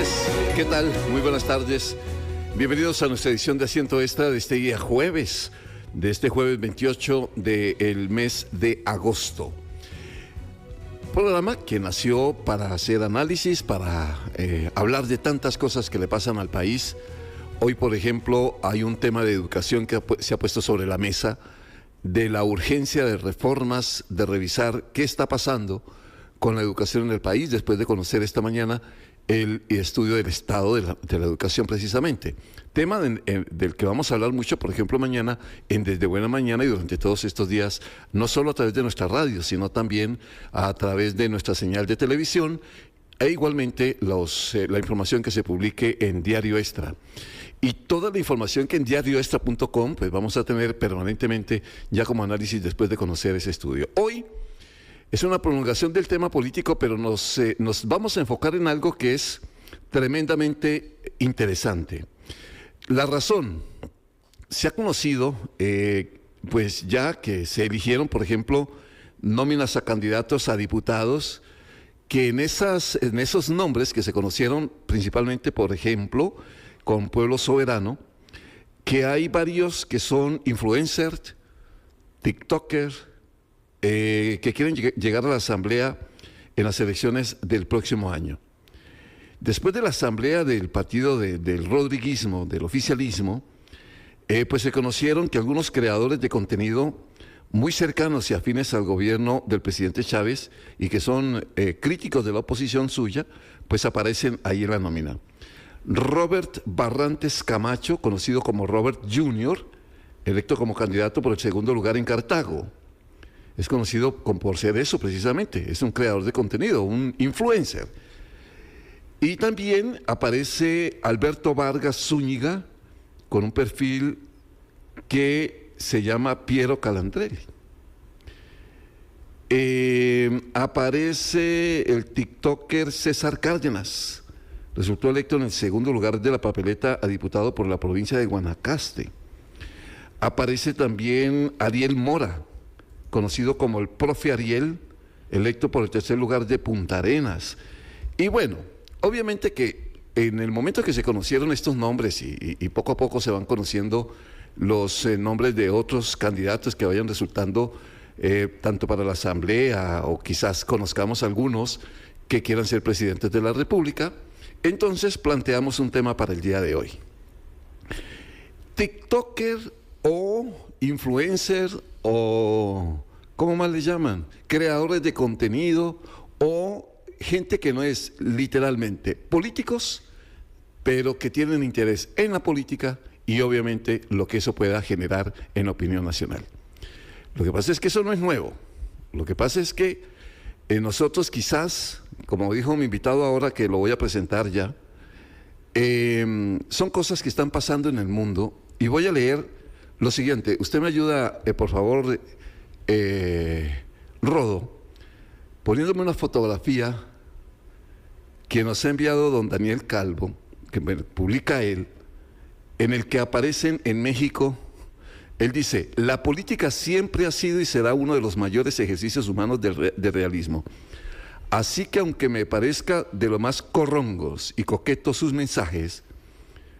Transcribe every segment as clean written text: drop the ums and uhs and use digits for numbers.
tardes, ¿qué tal? Muy buenas tardes. Bienvenidos a nuestra edición de Asiento Extra de este día jueves, de este jueves 28 del mes de agosto. Programa que nació para hacer análisis, para hablar de tantas cosas que le pasan al país. Hoy, por ejemplo, hay un tema de educación que se ha puesto sobre la mesa, de la urgencia de reformas, de revisar qué está pasando con la educación en el país, después de conocer esta mañana el estudio del estado de la educación precisamente. Tema del que vamos a hablar mucho, por ejemplo, mañana en Desde Buena Mañana y durante todos estos días, no solo a través de nuestra radio, sino también a través de nuestra señal de televisión e igualmente la información que se publique en Diario Extra. Y toda la información que en diarioextra.com pues vamos a tener permanentemente ya como análisis después de conocer ese estudio. Hoy es una prolongación del tema político, pero nos vamos a enfocar en algo que es tremendamente interesante. La razón, se ha conocido, pues ya que se eligieron, por ejemplo, nóminas a candidatos a diputados, que en esos nombres que se conocieron principalmente, por ejemplo, con Pueblo Soberano, que hay varios que son influencers, tiktokers, que quieren llegar a la asamblea en las elecciones del próximo año. Después de la asamblea del partido del rodriguismo, del oficialismo, pues se conocieron que algunos creadores de contenido muy cercanos y afines al gobierno del presidente Chávez y que son críticos de la oposición suya, pues aparecen ahí en la nómina. Robert Barrantes Camacho, conocido como Robert Jr., electo como candidato por el segundo lugar en Cartago. Es conocido por ser eso precisamente, es un creador de contenido, un influencer. Y también aparece Alberto Vargas Zúñiga con un perfil que se llama Piero Calandrelli. Aparece el tiktoker César Cárdenas, resultó electo en el segundo lugar de la papeleta a diputado por la provincia de Guanacaste. Aparece también Ariel Mora, conocido como el profe Ariel, electo por el tercer lugar de Punta Arenas. Y bueno, obviamente que en el momento que se conocieron estos nombres y poco a poco se van conociendo los nombres de otros candidatos que vayan resultando tanto para la asamblea o quizás conozcamos algunos que quieran ser presidentes de la República, entonces planteamos un tema para el día de hoy. TikToker o influencer o, ¿cómo más le llaman? Creadores de contenido o gente que no es literalmente políticos, pero que tienen interés en la política y obviamente lo que eso pueda generar en la opinión nacional. Lo que pasa es que eso no es nuevo. Lo que pasa es que nosotros quizás, como dijo mi invitado ahora que lo voy a presentar ya, son cosas que están pasando en el mundo y voy a leer lo siguiente. Usted me ayuda, por favor, Rodo, poniéndome una fotografía que nos ha enviado don Daniel Calvo, que publica él, en el que aparecen en México. Él dice: la política siempre ha sido y será uno de los mayores ejercicios humanos de realismo. Así que aunque me parezca de lo más corrongos y coquetos sus mensajes,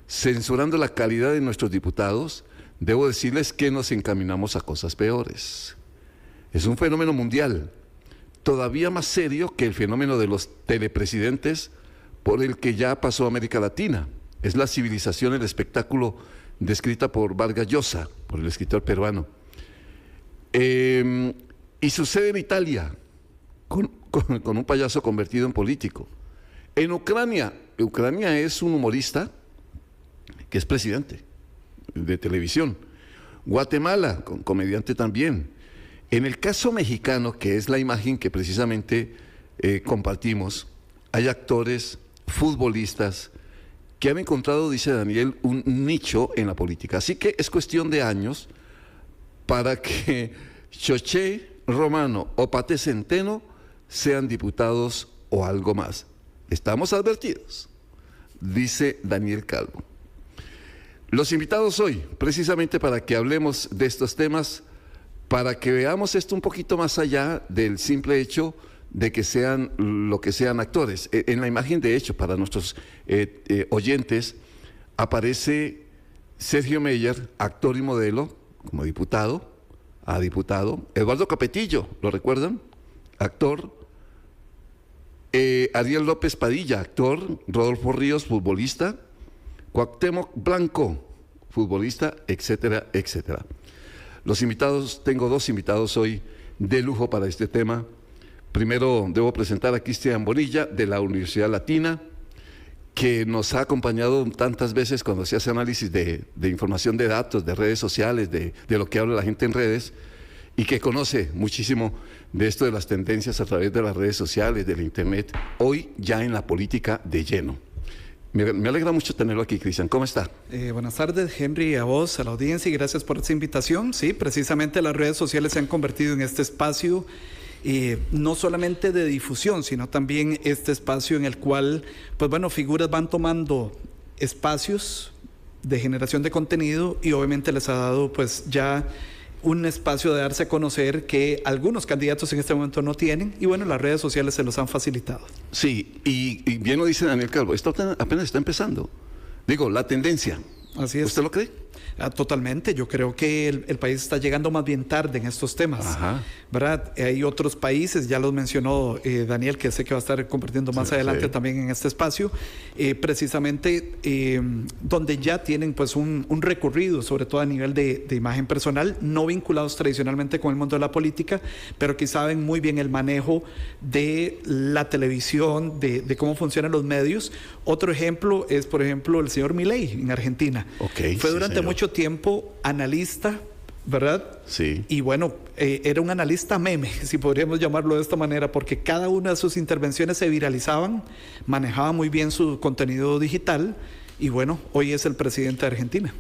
censurando la calidad de nuestros diputados, debo decirles que nos encaminamos a cosas peores. Es un fenómeno mundial, todavía más serio que el fenómeno de los telepresidentes por el que ya pasó América Latina. Es la civilización, el espectáculo descrita por Vargas Llosa, por el escritor peruano. Y sucede en Italia, con un payaso convertido en político. En Ucrania es un humorista que es presidente de televisión. Guatemala, comediante también. En el caso mexicano, que es la imagen que precisamente compartimos, hay actores, futbolistas, que han encontrado, dice Daniel, un nicho en la política. Así que es cuestión de años para que Xoché Romano o Pate Centeno sean diputados o algo más. Estamos advertidos, dice Daniel Calvo. Los invitados hoy, precisamente para que hablemos de estos temas, para que veamos esto un poquito más allá del simple hecho de que sean lo que sean actores. En la imagen, de hecho, para nuestros oyentes, aparece Sergio Meyer, actor y modelo, como diputado, a diputado. Eduardo Capetillo, ¿lo recuerdan? Actor. Ariel López Padilla, actor. Rodolfo Ríos, futbolista. Cuauhtémoc Blanco, futbolista, etcétera, etcétera. Los invitados, tengo 2 invitados hoy de lujo para este tema. Primero debo presentar a Cristian Bonilla, de la Universidad Latina, que nos ha acompañado tantas veces cuando se hace análisis de información de datos, de redes sociales, de lo que habla la gente en redes, y que conoce muchísimo de esto de las tendencias a través de las redes sociales, del internet, hoy ya en la política de lleno. Me alegra mucho tenerlo aquí, Cristian. ¿Cómo está? Buenas tardes, Henry, a vos, a la audiencia, y gracias por esta invitación. Sí, precisamente las redes sociales se han convertido en este espacio, no solamente de difusión, sino también este espacio en el cual, pues bueno, figuras van tomando espacios de generación de contenido y obviamente les ha dado pues ya un espacio de darse a conocer que algunos candidatos en este momento no tienen, y bueno, las redes sociales se los han facilitado. Sí, y bien lo dice Daniel Calvo, esto apenas está empezando. Digo, la tendencia. Así es. ¿Usted lo cree? Totalmente, yo creo que el país está llegando más bien tarde en estos temas. Ajá. ¿Verdad? Hay otros países, ya los mencionó Daniel, que sé que va a estar compartiendo más adelante también en este espacio, precisamente donde ya tienen pues un recorrido, sobre todo a nivel de imagen personal, no vinculados tradicionalmente con el mundo de la política, pero que saben muy bien el manejo de la televisión, de cómo funcionan los medios. Otro ejemplo es, por ejemplo, el señor Milei en Argentina. Fue durante mucho tiempo analista, ¿verdad? Sí. Y bueno, era un analista meme, si podríamos llamarlo de esta manera, porque cada una de sus intervenciones se viralizaban, manejaba muy bien su contenido digital, y bueno, hoy es el presidente de Argentina.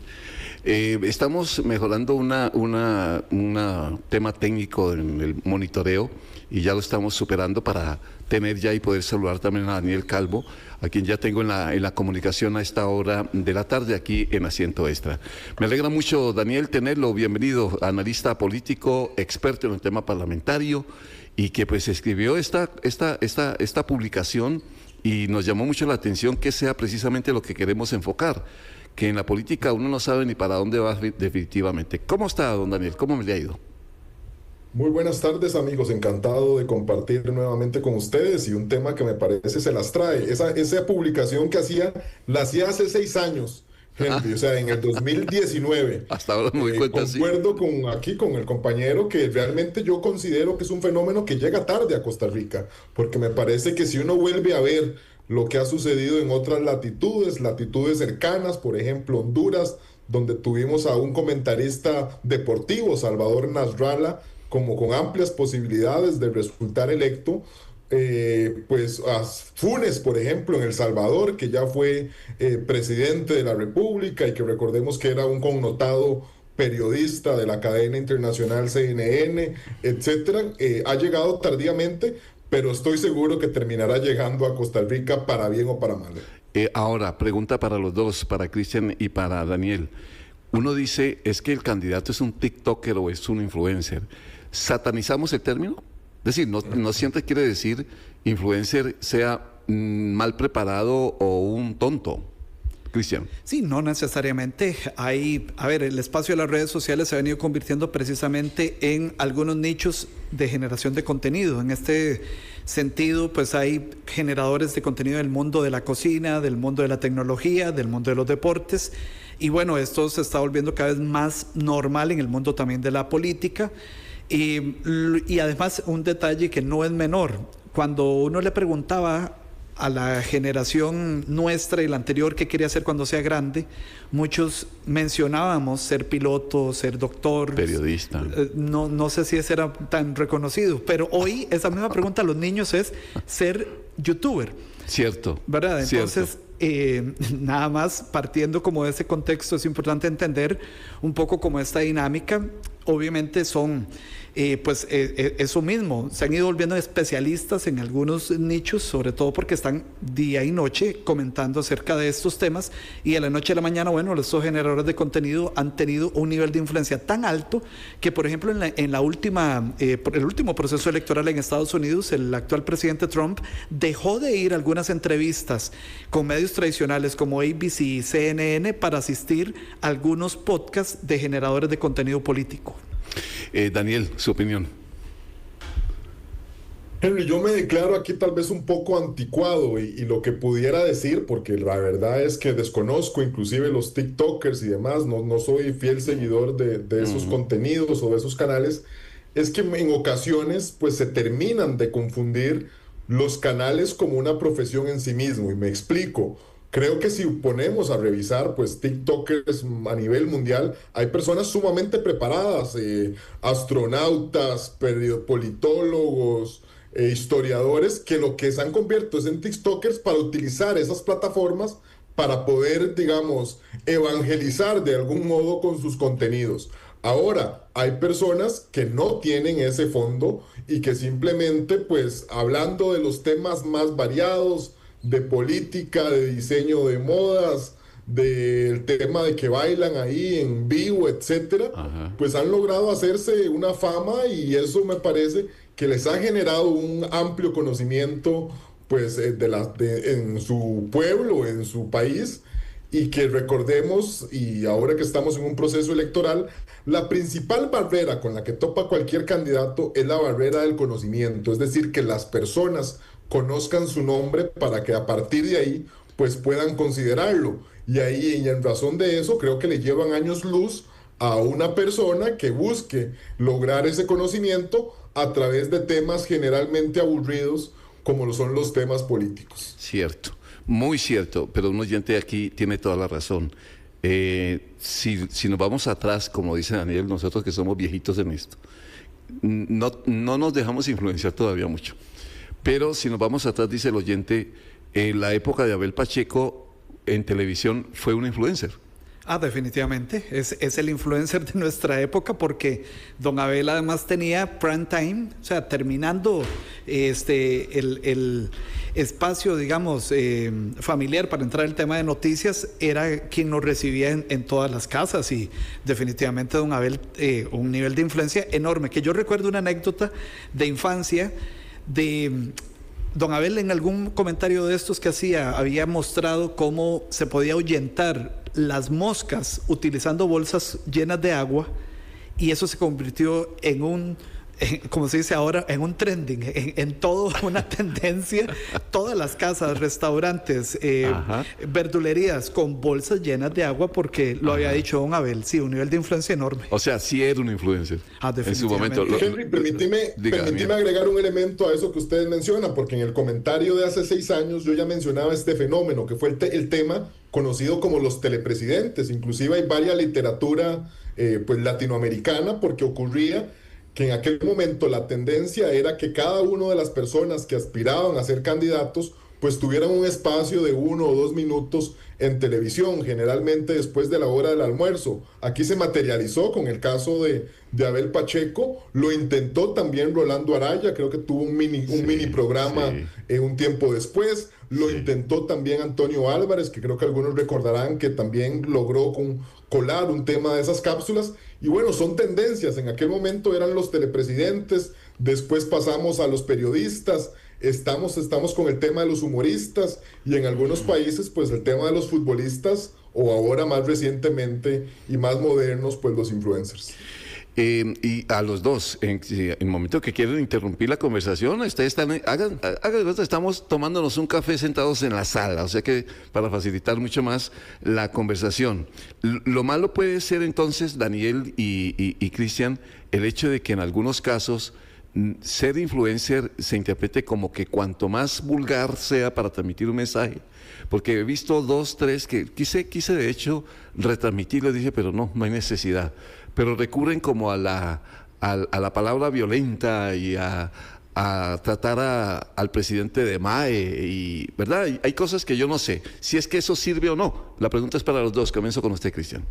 Estamos mejorando un tema técnico en el monitoreo, y ya lo estamos superando para tener ya y poder saludar también a Daniel Calvo, a quien ya tengo en la comunicación a esta hora de la tarde aquí en Asiento Extra. Me alegra mucho, Daniel, tenerlo. Bienvenido, analista político, experto en el tema parlamentario, y que pues escribió esta publicación, y nos llamó mucho la atención que sea precisamente lo que queremos enfocar, que en la política uno no sabe ni para dónde va definitivamente. ¿Cómo está, don Daniel? ¿Cómo me le ha ido? Muy buenas tardes, amigos, encantado de compartir nuevamente con ustedes, y un tema que me parece se las trae. Esa publicación que la hacía hace 6 años, Henry, o sea, en el 2019. Hasta ahora me doy cuenta, concuerdo con el compañero, que realmente yo considero que es un fenómeno que llega tarde a Costa Rica, porque me parece que si uno vuelve a ver lo que ha sucedido en otras latitudes cercanas, por ejemplo Honduras, donde tuvimos a un comentarista deportivo, Salvador Nasralla, como con amplias posibilidades de resultar electo, pues a Funes, por ejemplo, en El Salvador, que ya fue presidente de la República, y que recordemos que era un connotado periodista de la cadena internacional CNN, etcétera, ha llegado tardíamente, pero estoy seguro que terminará llegando a Costa Rica para bien o para mal. Ahora, pregunta para los dos, para Cristian y para Daniel. Uno dice, ¿es que el candidato es un TikToker o es un influencer? ¿Satanizamos el término? Es decir, no siempre quiere decir influencer sea mal preparado o un tonto. Cristian. Sí, no necesariamente. El espacio de las redes sociales se ha venido convirtiendo precisamente en algunos nichos de generación de contenido. En este sentido, pues hay generadores de contenido del mundo de la cocina, del mundo de la tecnología, del mundo de los deportes. Y bueno, esto se está volviendo cada vez más normal en el mundo también de la política. Y además, un detalle que no es menor. Cuando uno le preguntaba a la generación nuestra y la anterior qué quería hacer cuando sea grande, muchos mencionábamos ser piloto, ser doctor, periodista. No sé si ese era tan reconocido, pero hoy esa misma pregunta a los niños es ser youtuber. Cierto. ¿Verdad? Entonces, cierto. Nada más partiendo como de ese contexto, es importante entender un poco como esta dinámica. Obviamente son eso mismo, se han ido volviendo especialistas en algunos nichos, sobre todo porque están día y noche comentando acerca de estos temas, y de la noche a la mañana, bueno, estos generadores de contenido han tenido un nivel de influencia tan alto que, por ejemplo, el último proceso electoral en Estados Unidos, el actual presidente Trump dejó de ir a algunas entrevistas con medios tradicionales como ABC y CNN para asistir a algunos podcasts de generadores de contenido político. Daniel, su opinión. Henry, yo me declaro aquí tal vez un poco anticuado y lo que pudiera decir, porque la verdad es que desconozco inclusive los TikTokers y demás, no soy fiel seguidor de esos contenidos o de esos canales, es que en ocasiones pues se terminan de confundir los canales como una profesión en sí mismo, y me explico. Creo que si ponemos a revisar, pues TikTokers a nivel mundial, hay personas sumamente preparadas, astronautas, politólogos, historiadores, que lo que se han convertido es en TikTokers para utilizar esas plataformas para poder, digamos, evangelizar de algún modo con sus contenidos. Ahora, hay personas que no tienen ese fondo y que simplemente, pues, hablando de los temas más variados, de política, de diseño de modas, del tema de que bailan ahí en vivo, etcétera, pues han logrado hacerse una fama, y eso me parece que les ha generado un amplio conocimiento, pues, en su pueblo, en su país, y que recordemos, y ahora que estamos en un proceso electoral, la principal barrera con la que topa cualquier candidato es la barrera del conocimiento, es decir, que las personas conozcan su nombre para que a partir de ahí pues puedan considerarlo. Y ahí, y en razón de eso, creo que le llevan años luz a una persona que busque lograr ese conocimiento a través de temas generalmente aburridos como lo son los temas políticos. Cierto, muy cierto, pero un oyente aquí tiene toda la razón. Si nos vamos atrás, como dice Daniel, nosotros que somos viejitos en esto, no nos dejamos influenciar todavía mucho. Pero si nos vamos atrás, dice el oyente, la época de Abel Pacheco en televisión fue una influencer. Definitivamente, es el influencer de nuestra época, porque don Abel además tenía prime time, o sea, terminando el espacio, digamos, familiar para entrar el tema de noticias, era quien nos recibía en todas las casas, y definitivamente don Abel, un nivel de influencia enorme. Que yo recuerdo una anécdota de infancia de don Abel, en algún comentario de estos que hacía, había mostrado cómo se podía ahuyentar las moscas utilizando bolsas llenas de agua, y eso se convirtió como se dice ahora, en un trending, en toda una tendencia. Todas las casas, restaurantes, verdulerías con bolsas llenas de agua, porque lo había dicho don Abel. Sí, un nivel de influencia enorme. O sea, sí era un influencer en su momento. Henry, permíteme agregar un elemento a eso que ustedes mencionan, porque en el comentario de hace 6 años yo ya mencionaba este fenómeno, que fue el tema conocido como los telepresidentes. Inclusive hay varias literatura pues latinoamericana, porque ocurría que en aquel momento la tendencia era que cada una de las personas que aspiraban a ser candidatos pues tuvieran un espacio de 1 o 2 minutos en televisión, generalmente después de la hora del almuerzo. Aquí se materializó con el caso de Abel Pacheco, lo intentó también Rolando Araya, creo que tuvo un mini programa un tiempo después, lo intentó también Antonio Álvarez, que creo que algunos recordarán que también logró colar un tema de esas cápsulas. Y bueno, son tendencias. En aquel momento eran los telepresidentes, después pasamos a los periodistas, estamos con el tema de los humoristas, y en algunos países pues el tema de los futbolistas, o ahora más recientemente y más modernos, pues los influencers. Y a los dos, en el momento que quieren interrumpir la conversación, hagan estamos tomándonos un café sentados en la sala, o sea que para facilitar mucho más la conversación. Lo malo puede ser entonces, Daniel y Cristian, el hecho de que en algunos casos ser influencer se interprete como que cuanto más vulgar sea para transmitir un mensaje. Porque he visto 2, 3 que quise de hecho retransmitirles, dije, pero no hay necesidad. Pero recurren como a la palabra violenta y a tratar al presidente de MAE, y ¿verdad? Hay cosas que yo no sé si es que eso sirve o no. La pregunta es para los dos. Comienzo con usted, Cristian.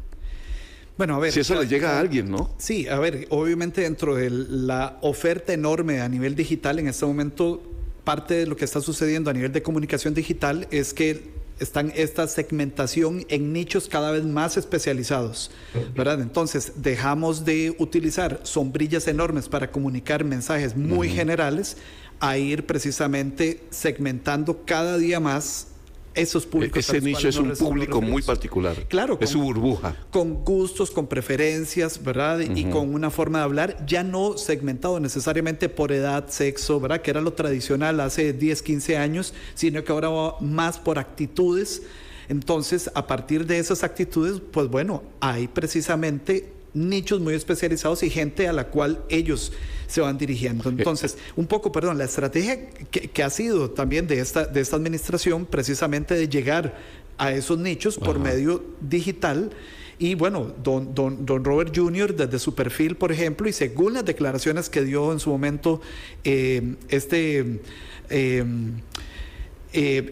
Bueno, a ver, si eso le llega a alguien, ¿no? Sí, a ver, obviamente dentro de la oferta enorme a nivel digital, en este momento, parte de lo que está sucediendo a nivel de comunicación digital es que están esta segmentación en nichos cada vez más especializados, ¿verdad? Entonces, dejamos de utilizar sombrillas enormes para comunicar mensajes muy generales a ir precisamente segmentando cada día más esos públicos. Ese nicho es un público muy particular. Claro. Es su burbuja. Con gustos, con preferencias, ¿verdad? Y con una forma de hablar ya no segmentado necesariamente por edad, sexo, ¿verdad? Que era lo tradicional hace 10, 15 años, sino que ahora va más por actitudes. Entonces, a partir de esas actitudes, pues bueno, hay precisamente nichos muy especializados y gente a la cual ellos se van dirigiendo. Entonces, un poco, perdón, la estrategia que ha sido también de esta administración, precisamente de llegar a esos nichos por medio digital. Y bueno, don Robert Jr., desde su perfil, por ejemplo, y según las declaraciones que dio en su momento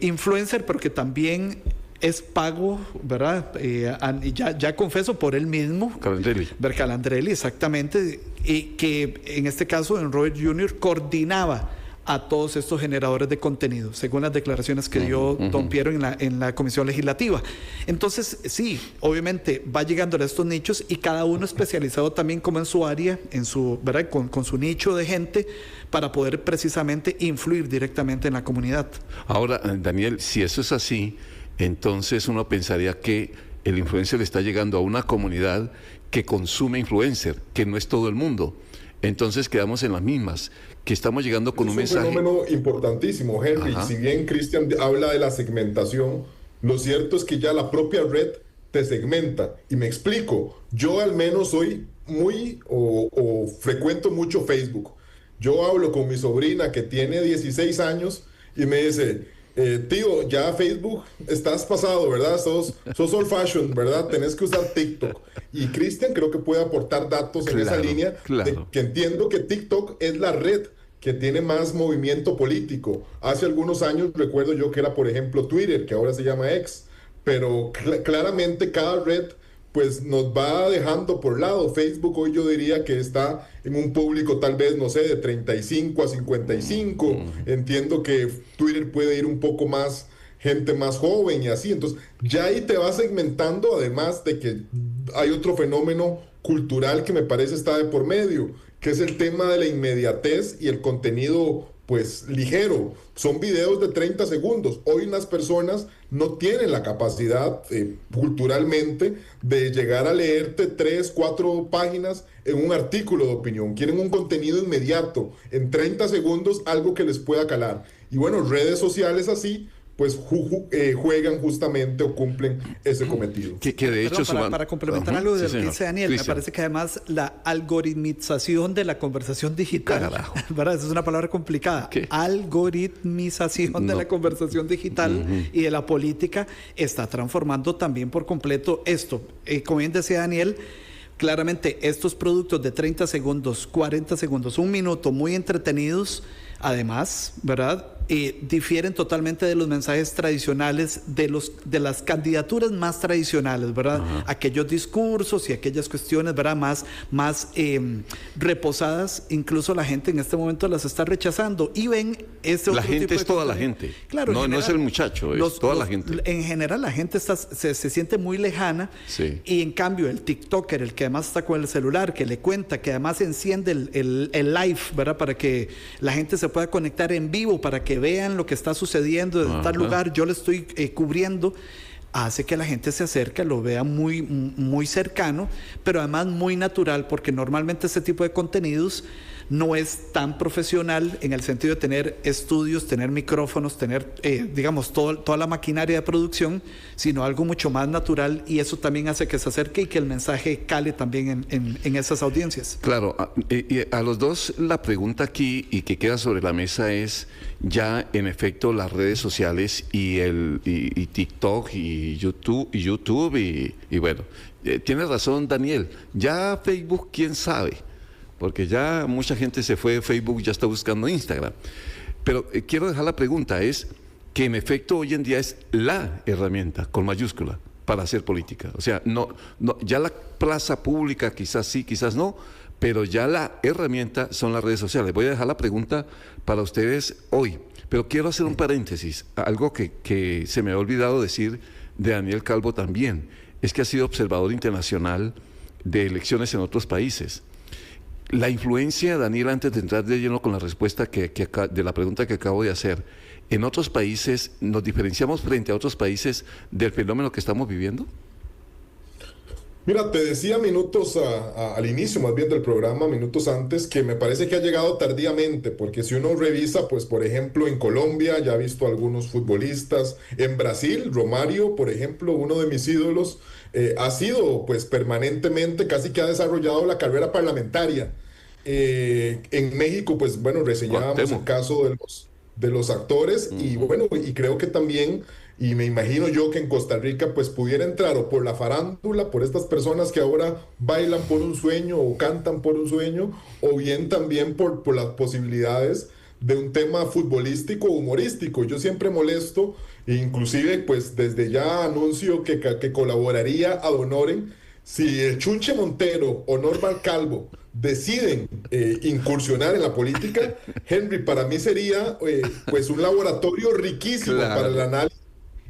influencer, pero que también es pago, ¿verdad? Ya confeso por él mismo. Calandrelli, exactamente. Y que en este caso, en Robert Jr. coordinaba a todos estos generadores de contenido, según las declaraciones que dio don Piero en la Comisión Legislativa. Entonces, sí, obviamente va llegando a estos nichos y cada uno especializado también como en su área, ¿verdad? Con su nicho de gente para poder precisamente influir directamente en la comunidad. Ahora, Daniel, si eso es así, entonces uno pensaría que el influencer le está llegando a una comunidad que consume influencer, que no es todo el mundo. Entonces quedamos en las mismas, que estamos llegando con un mensaje. Es un fenómeno importantísimo, Henry. Si bien Cristian habla de la segmentación, lo cierto es que ya la propia red te segmenta. Y me explico, yo al menos soy muy o frecuento mucho Facebook. Yo hablo con mi sobrina que tiene 16 años y me dice... tío, ya Facebook estás pasado, ¿verdad? Sos old fashion, ¿verdad? Tenés que usar TikTok. Y Cristian creo que puede aportar datos en esa línea, de que entiendo que TikTok es la red que tiene más movimiento político. Hace algunos años recuerdo yo que era, por ejemplo, Twitter, que ahora se llama X, pero claramente cada red pues nos va dejando por lado. Facebook hoy yo diría que está en un público tal vez, no sé, de 35 a 55. Entiendo que Twitter puede ir un poco más, gente más joven y así. Entonces, ya ahí te va segmentando, además de que hay otro fenómeno cultural que me parece está de por medio, que es el tema de la inmediatez y el contenido pues ligero. Son videos de 30 segundos. Hoy las personas no tienen la capacidad culturalmente de llegar a leerte 3, 4 páginas en un artículo de opinión. Quieren un contenido inmediato, en 30 segundos, algo que les pueda calar. Y bueno, redes sociales así pues juegan justamente o cumplen ese cometido. Que de hecho para complementar algo de lo que dice Daniel, me parece que además la algoritmización de la conversación digital, ¿verdad? Esa es una palabra complicada. ¿Qué? Algoritmización de la conversación digital y de la política está transformando también por completo esto. Como bien decía Daniel, claramente estos productos de 30 segundos, 40 segundos, un minuto, muy entretenidos, además, ¿verdad? Difieren totalmente de los mensajes tradicionales, de las candidaturas más tradicionales, ¿verdad? Aquellos discursos y aquellas cuestiones, ¿verdad? Más reposadas, incluso la gente en este momento las está rechazando y ven este otro La gente tipo de es toda la contenido. gente. Claro, no es el muchacho, es toda la gente. En general la gente se siente muy lejana y en cambio el TikToker, el que además está con el celular, que le cuenta, que además enciende el live, ¿verdad? Para que la gente se pueda conectar en vivo, para que vean lo que está sucediendo en tal lugar, yo le estoy cubriendo, hace que la gente se acerque, lo vea muy, muy cercano, pero además muy natural, porque normalmente este tipo de contenidos no es tan profesional en el sentido de tener estudios, tener micrófonos, tener, digamos, toda la maquinaria de producción, sino algo mucho más natural, y eso también hace que se acerque y que el mensaje cale también en esas audiencias. Claro, y a los dos la pregunta aquí y que queda sobre la mesa es, ya en efecto las redes sociales y TikTok y YouTube y bueno, tienes razón Daniel, ya Facebook quién sabe, porque ya mucha gente se fue de Facebook, ya está buscando Instagram. Pero quiero dejar la pregunta, es que en efecto hoy en día es la herramienta, con mayúscula, para hacer política. O sea, ya la plaza pública quizás sí, quizás no, pero ya la herramienta son las redes sociales. Voy a dejar la pregunta para ustedes hoy, pero quiero hacer un paréntesis, algo que se me ha olvidado decir de Daniel Calvo también, es que ha sido observador internacional de elecciones en otros países. La influencia, Daniel, antes de entrar de lleno con la respuesta de la pregunta que acabo de hacer, ¿en otros países nos diferenciamos frente a otros países del fenómeno que estamos viviendo? Mira, te decía minutos al inicio más bien del programa, minutos antes, que me parece que ha llegado tardíamente, porque si uno revisa, pues por ejemplo en Colombia ya ha visto algunos futbolistas, en Brasil, Romario, por ejemplo, uno de mis ídolos, ha sido pues permanentemente, casi que ha desarrollado la carrera parlamentaria. En México, pues bueno, reseñábamos el caso de los actores y bueno, y creo que también, y me imagino yo que en Costa Rica pues pudiera entrar o por la farándula, por estas personas que ahora bailan por un sueño o cantan por un sueño, o bien también por las posibilidades de un tema futbolístico o humorístico. Yo siempre molesto, e inclusive pues desde ya anuncio que colaboraría ad honorem si el Chunche Montero o Norval Calvo deciden incursionar en la política. Henry, para mí sería pues un laboratorio riquísimo para el análisis,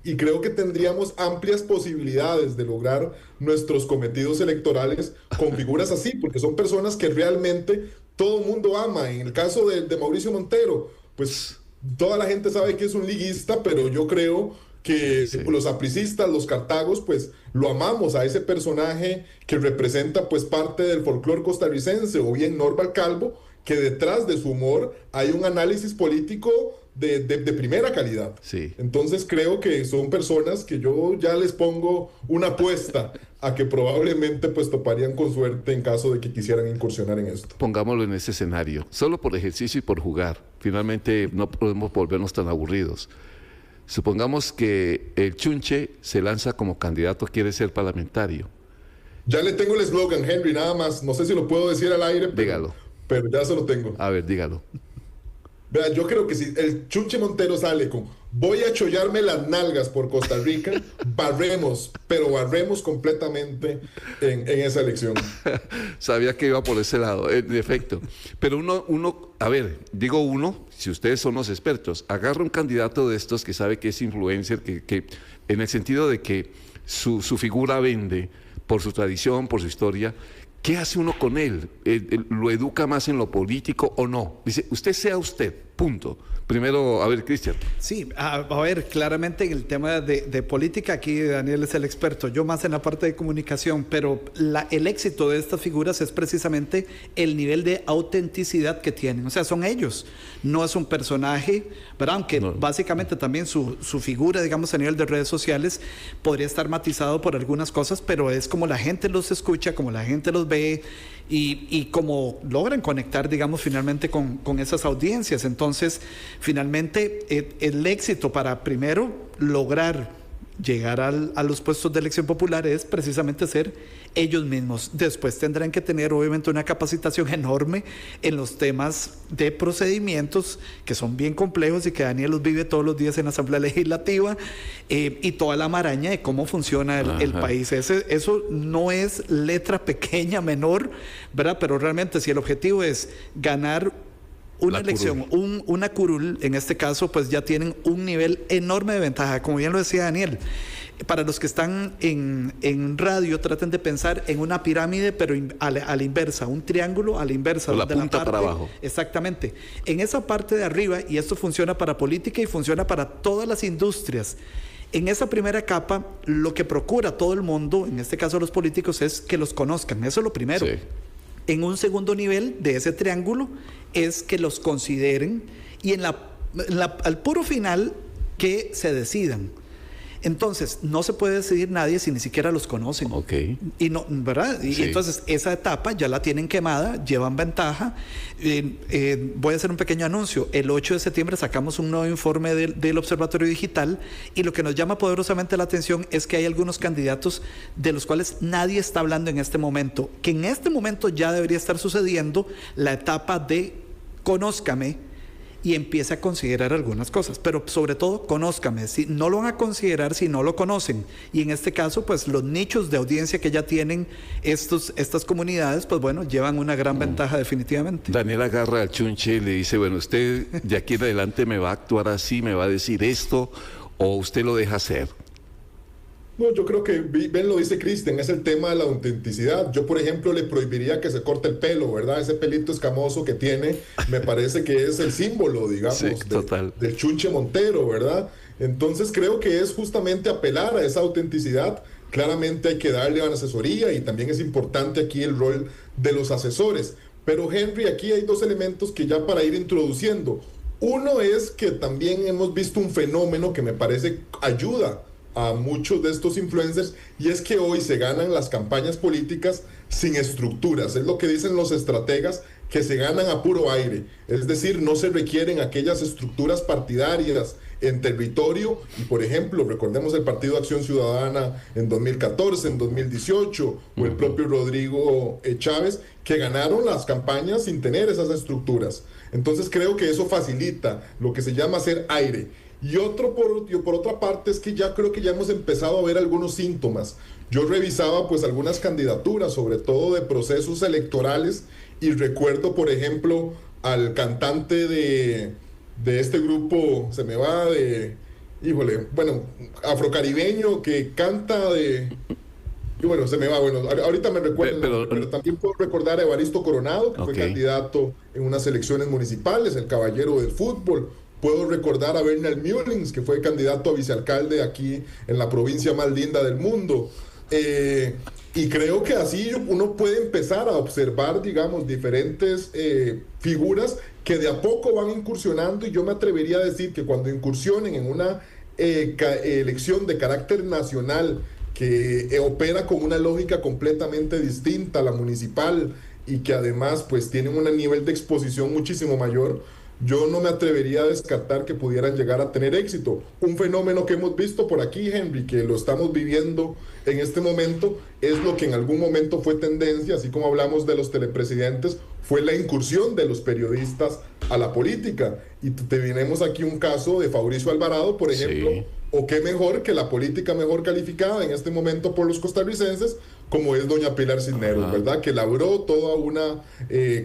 y creo que tendríamos amplias posibilidades de lograr nuestros cometidos electorales con figuras así, porque son personas que realmente todo el mundo ama. En el caso de Mauricio Montero, pues toda la gente sabe que es un liguista, pero yo creo que los apricistas, los cartagos, pues lo amamos a ese personaje que representa pues parte del folclore costarricense, o bien Norval Calvo, que detrás de su humor hay un análisis político de primera calidad. Sí. Entonces creo que son personas que yo ya les pongo una apuesta a que probablemente pues toparían con suerte en caso de que quisieran incursionar en esto. Pongámoslo en ese escenario, solo por ejercicio y por jugar. Finalmente no podemos volvernos tan aburridos. Supongamos que el Chunche se lanza como candidato, quiere ser parlamentario. Ya le tengo el eslogan, Henry, nada más. No sé si lo puedo decir al aire, Dígalo. Pero ya se lo tengo. A ver, dígalo. Vea, yo creo que si el Chunche Montero sale con voy a chollarme las nalgas por Costa Rica, barremos, pero barremos completamente en esa elección. Sabía que iba por ese lado, en efecto. Pero uno, a ver, digo uno, si ustedes son los expertos, agarra un candidato de estos que sabe que es influencer, que en el sentido de que su figura vende por su tradición, por su historia. ¿Qué hace uno con él? ¿Lo educa más en lo político o no? Dice, usted sea usted, punto. Primero, a ver, Cristian. Sí, a ver, claramente en el tema de política, aquí Daniel es el experto, yo más en la parte de comunicación, pero el éxito de estas figuras es precisamente el nivel de autenticidad que tienen. O sea, son ellos, no es un personaje, ¿verdad? Aunque básicamente también su figura, digamos, a nivel de redes sociales podría estar matizado por algunas cosas, pero es como la gente los escucha, como la gente los ve y como logran conectar, digamos, finalmente con esas audiencias. Entonces, finalmente, el éxito para primero lograr llegar a los puestos de elección popular es precisamente ser ellos mismos. Después tendrán que tener obviamente una capacitación enorme en los temas de procedimientos que son bien complejos y que Daniel los vive todos los días en la Asamblea Legislativa, y toda la maraña de cómo funciona el país. Eso no es letra pequeña, menor, ¿verdad? Pero realmente si el objetivo es ganar una elección, una curul, en este caso, pues ya tienen un nivel enorme de ventaja. Como bien lo decía Daniel, para los que están en radio, traten de pensar en una pirámide, pero a la inversa, un triángulo a la inversa. O la punta para abajo. Exactamente. En esa parte de arriba, y esto funciona para política y funciona para todas las industrias, en esa primera capa, lo que procura todo el mundo, en este caso los políticos, es que los conozcan. Eso es lo primero. Sí. En un segundo nivel de ese triángulo es que los consideren, y al puro final que se decidan. Entonces, no se puede decidir nadie si ni siquiera los conocen. Ok. Y no, ¿verdad? Y entonces, esa etapa ya la tienen quemada, llevan ventaja. Voy a hacer un pequeño anuncio. El 8 de septiembre sacamos un nuevo informe del Observatorio Digital, y lo que nos llama poderosamente la atención es que hay algunos candidatos de los cuales nadie está hablando en este momento, que en este momento ya debería estar sucediendo la etapa de conózcame, y empiece a considerar algunas cosas. Pero sobre todo, conózcame. Si no lo van a considerar si no lo conocen. Y en este caso, pues los nichos de audiencia que ya tienen estas comunidades, pues bueno, llevan una gran ventaja definitivamente. Daniel agarra al chunche y le dice, bueno, usted de aquí en adelante me va a actuar así, me va a decir esto, o usted lo deja hacer. No, yo creo que bien lo dice Cristian, es el tema de la autenticidad. Yo, por ejemplo, le prohibiría que se corte el pelo, ¿verdad? Ese pelito escamoso que tiene, me parece que es el símbolo, digamos, sí, del Chunche Montero, ¿verdad? Entonces creo que es justamente apelar a esa autenticidad. Claramente hay que darle una asesoría y también es importante aquí el rol de los asesores. Pero Henry, aquí hay dos elementos que ya para ir introduciendo. Uno es que también hemos visto un fenómeno que me parece ayuda a muchos de estos influencers, y es que hoy se ganan las campañas políticas sin estructuras. Es lo que dicen los estrategas, que se ganan a puro aire. Es decir, no se requieren aquellas estructuras partidarias en territorio. Y por ejemplo, recordemos el Partido Acción Ciudadana en 2014, en 2018, o el propio Rodrigo Chávez, que ganaron las campañas sin tener esas estructuras. Entonces creo que eso facilita lo que se llama hacer aire. Y por otra parte es que ya creo que ya hemos empezado a ver algunos síntomas. Yo revisaba pues algunas candidaturas, sobre todo de procesos electorales, y recuerdo por ejemplo al cantante de este grupo, se me va afrocaribeño, que canta y bueno, se me va, ahorita me recuerdo, pero también puedo recordar a Evaristo Coronado, que fue candidato en unas elecciones municipales, el caballero del fútbol. Puedo recordar a Bernal Mullins, que fue candidato a vicealcalde aquí en la provincia más linda del mundo. Y creo que así uno puede empezar a observar, digamos, diferentes figuras que de a poco van incursionando, y yo me atrevería a decir que cuando incursionen en una elección de carácter nacional que opera con una lógica completamente distinta a la municipal y que además pues tienen un nivel de exposición muchísimo mayor, yo no me atrevería a descartar que pudieran llegar a tener éxito. Un fenómeno que hemos visto por aquí, Henry, que lo estamos viviendo en este momento, es lo que en algún momento fue tendencia, así como hablamos de los telepresidentes, fue la incursión de los periodistas a la política. Y tenemos aquí un caso de Fabricio Alvarado, por ejemplo, sí. O qué mejor que la política mejor calificada en este momento por los costarricenses, como es doña Pilar Cisneros, ¿verdad? Que labró toda una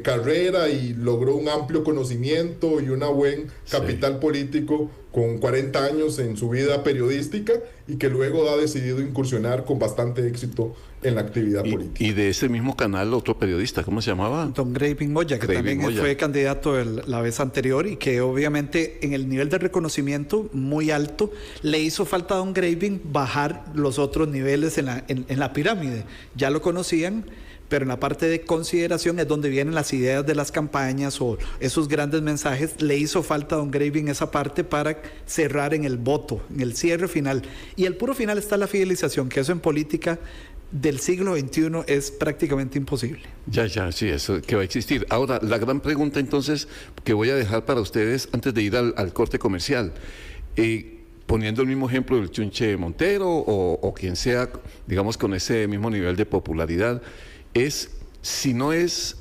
carrera y logró un amplio conocimiento y un buen capital político con 40 años en su vida periodística, y que luego ha decidido incursionar con bastante éxito en la actividad política. Y de ese mismo canal, otro periodista, ¿cómo se llamaba? Don Graving Moya, que también fue candidato la vez anterior, y que obviamente en el nivel de reconocimiento muy alto le hizo falta a Don Graving bajar los otros niveles en la pirámide. Ya lo conocían, pero en la parte de consideración es donde vienen las ideas de las campañas o esos grandes mensajes. Le hizo falta a Don Graving esa parte para cerrar en el voto, en el cierre final. Y el puro final está la fidelización, que eso en política del siglo XXI es prácticamente imposible. Ya, sí, eso que va a existir. Ahora, la gran pregunta entonces que voy a dejar para ustedes antes de ir al corte comercial, poniendo el mismo ejemplo del Chunche Montero o quien sea, digamos, con ese mismo nivel de popularidad, es, si no es,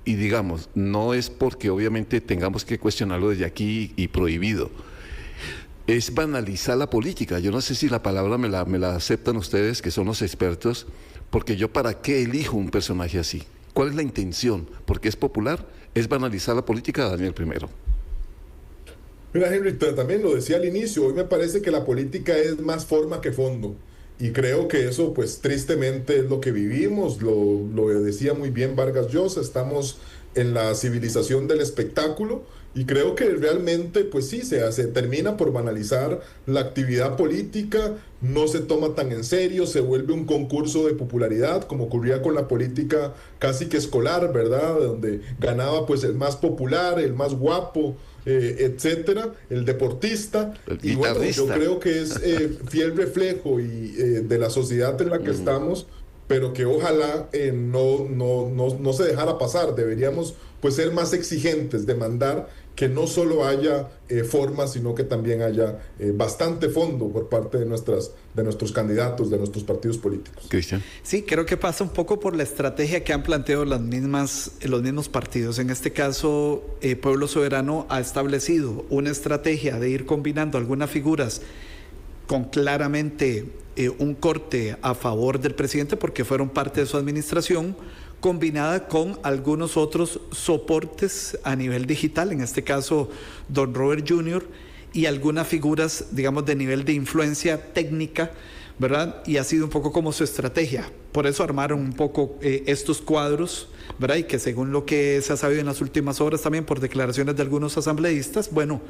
y digamos, no es porque obviamente tengamos que cuestionarlo desde aquí y prohibido, es banalizar la política. Yo no sé si la palabra me la aceptan ustedes, que son los expertos, porque yo ¿para qué elijo un personaje así? ¿Cuál es la intención? ¿Porque es popular? ¿Es banalizar la política, Daniel, primero? Mira, Henry, también lo decía al inicio, hoy me parece que la política es más forma que fondo. Y creo que eso, pues tristemente, es lo que vivimos. Lo decía muy bien Vargas Llosa, estamos en la civilización del espectáculo, y creo que realmente, pues sí, se termina por banalizar la actividad política, no se toma tan en serio, se vuelve un concurso de popularidad, como ocurría con la política casi que escolar, ¿verdad? Donde ganaba pues el más popular, el más guapo, etcétera, el deportista. Y bueno, yo creo que es fiel reflejo de la sociedad en la que estamos, pero que ojalá no se dejara pasar. Deberíamos pues ser más exigentes, demandar que no solo haya forma, sino que también haya bastante fondo por parte de nuestros candidatos, de nuestros partidos políticos. Cristian. Sí, creo que pasa un poco por la estrategia que han planteado los mismos partidos. En este caso, Pueblo Soberano ha establecido una estrategia de ir combinando algunas figuras con claramente un corte a favor del presidente porque fueron parte de su administración, combinada con algunos otros soportes a nivel digital, en este caso don Robert Jr., y algunas figuras, digamos, de nivel de influencia técnica, ¿verdad? Y ha sido un poco como su estrategia. Por eso armaron un poco estos cuadros, ¿verdad? Y que según lo que se ha sabido en las últimas horas también por declaraciones de algunos asambleístas, bueno,